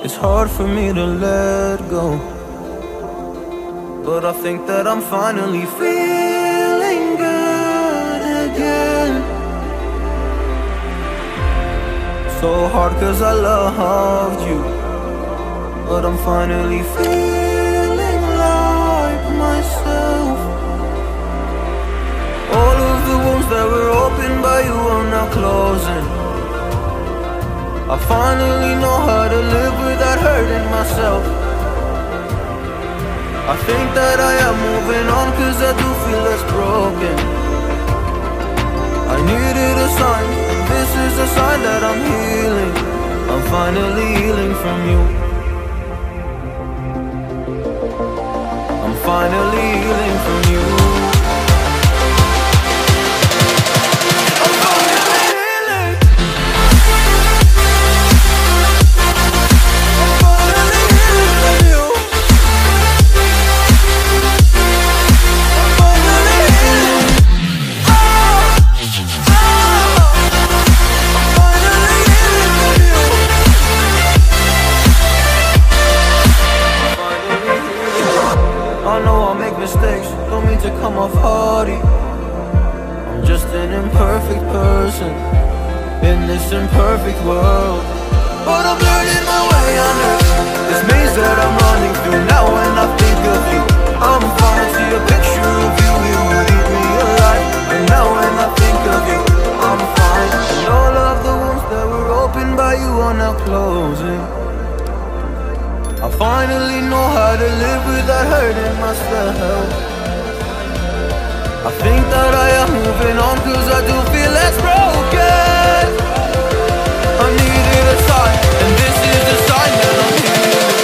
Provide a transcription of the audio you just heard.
It's hard for me to let go, but I think that I'm finally feeling good again. So hard cause I loved you, but I'm finally feeling like myself. All of the wounds that were opened by you are now closing. I finally know how to live without hurting myself. I think that I am moving on cause I do feel less broken. I needed a sign, and this is a sign that I'm healing. I'm finally healing from you. I'm finally healing from you. Mistakes, don't mean to come off hardy. I'm just an imperfect person in this imperfect world, but I'm learning my way under this maze that I'm running through. Now when I think of you, I'm fine. See a picture of you, you would eat me alive. And now when I think of you, I'm fine. And all of the wounds that were opened by you are now closing. I finally know how to live without hurting myself. I think that I am moving on cause I do feel less broken. I needed a sign, and this is the sign that I'm healing.